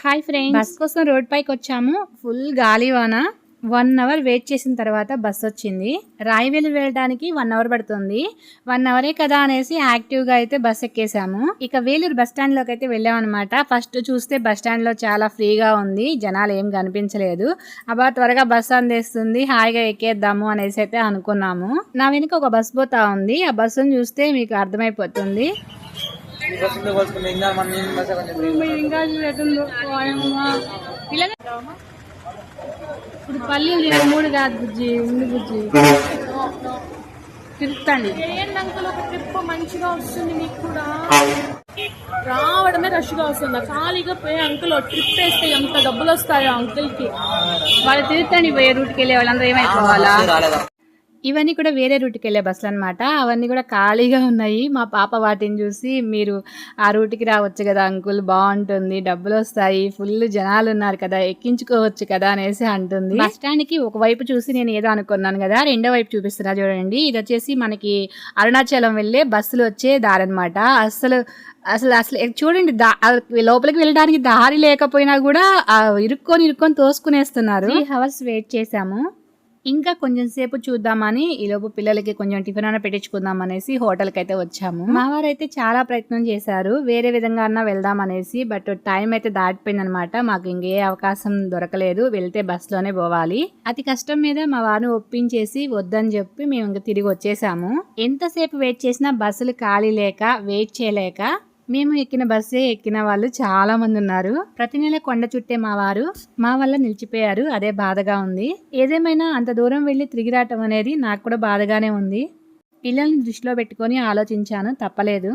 Hi friends, bus కోసం road పైకి వచ్చాము. ఫుల్ గాలివాన. 1 అవర్ వెయిట్ చేసిన తర్వాత బస్ వచ్చింది. రాయవేలు వెళ్ళడానికి 1 అవర్ పడుతుంది. 1 అవరే కదా అనేసి యాక్టివ్గా అయితే బస్ ఎక్కేసాము. ఇక వేలూరు బస్ స్టాండ్ లోకి అయితే వెళ్ళామన్నమాట. ఫస్ట్ చూస్తే బస్ స్టాండ్ లో చాలా ఫ్రీగా ఉంది, జనాలు ఏం కనిపించలేదు. అబ్బా త్వరగా బస్ అందేస్తుంది, హాయిగా ఎక్కేద్దాము అనేసి అయితే అనుకున్నాము. నా వెనుక ఒక బస్ పోతా ఉంది. ఆ బస్సును చూస్తే మీకు అర్థమైపోతుంది. ఇప్పుడు పల్లి 3 కాదు బుజ్జి, ఉంది బుజ్జి తిరుగుతాండి. ట్రిప్ మంచిగా వస్తుంది, మీకు కూడా రావడమే రష్గా వస్తుంది. ఖాళీగా పోయి అంకుల్ ట్రిప్ వేస్తే ఎంత డబ్బులు వస్తాయో అంకుల్ కి. వాళ్ళు తిరుగుతాండి పోయే రూట్కి వెళ్ళే వాళ్ళందరూ ఏమైపోవాలా. ఇవన్నీ కూడా వేరే రూట్కి వెళ్ళే బస్సులు అనమాట. అవన్నీ కూడా ఖాళీగా ఉన్నాయి. మా పాప వాటిని చూసి మీరు ఆ రూట్కి రావచ్చు కదా అంకుల్, బాగుంటుంది, డబ్బులు వస్తాయి, ఫుల్ జనాలు ఉన్నారు కదా, ఎక్కించుకోవచ్చు కదా అనేసి అంటుంది. బస్ స్టాండ్ కి ఒకవైపు చూసి నేను ఏదో అనుకున్నాను కదా, రెండో వైపు చూపిస్తున్నా చూడండి. ఇది వచ్చేసి మనకి అరుణాచలం వెళ్ళే బస్సులు వచ్చే దారి అనమాట. అసలు చూడండి, లోపలికి వెళ్ళడానికి దారి లేకపోయినా కూడా ఇరుక్కొని తోసుకునేస్తున్నారు. 3 hours వెయిట్ చేసాము. ఇంకా కొంచెం సేపు చూద్దామని ఈలోపు పిల్లలకి కొంచెం టిఫిన్ అన్న పెట్టించుకుందాం అనేసి హోటల్కి అయితే వచ్చాము. మా వారు అయితే చాలా ప్రయత్నం చేశారు వేరే విధంగా అన్నా వెళ్దాం అనేసి, బట్ టైం అయితే దాటిపోయింది అనమాట. మాకు ఇంకే అవకాశం దొరకలేదు, వెళ్తే బస్సులోనే పోవాలి. అతి కష్టం మీద మా వారిని ఒప్పించేసి వద్దని చెప్పి మేము ఇంకా తిరిగి వచ్చేసాము. ఎంతసేపు వెయిట్ చేసినా బస్సులు ఖాళీ లేక, వెయిట్ చేయలేక మేము ఎక్కిన బస్సే ఎక్కిన వాళ్ళు చాలా మంది ఉన్నారు. ప్రతి నెల కొండ చుట్టే మా వారు మా వల్ల నిలిచిపోయారు. అదే బాధగా ఉంది. ఏదేమైనా అంత దూరం వెళ్ళి తిరిగి రావటం అనేది నాకు కూడా బాధగానే ఉంది. పిల్లల్ని దృష్టిలో పెట్టుకొని ఆలోచించాను, తప్పలేదు.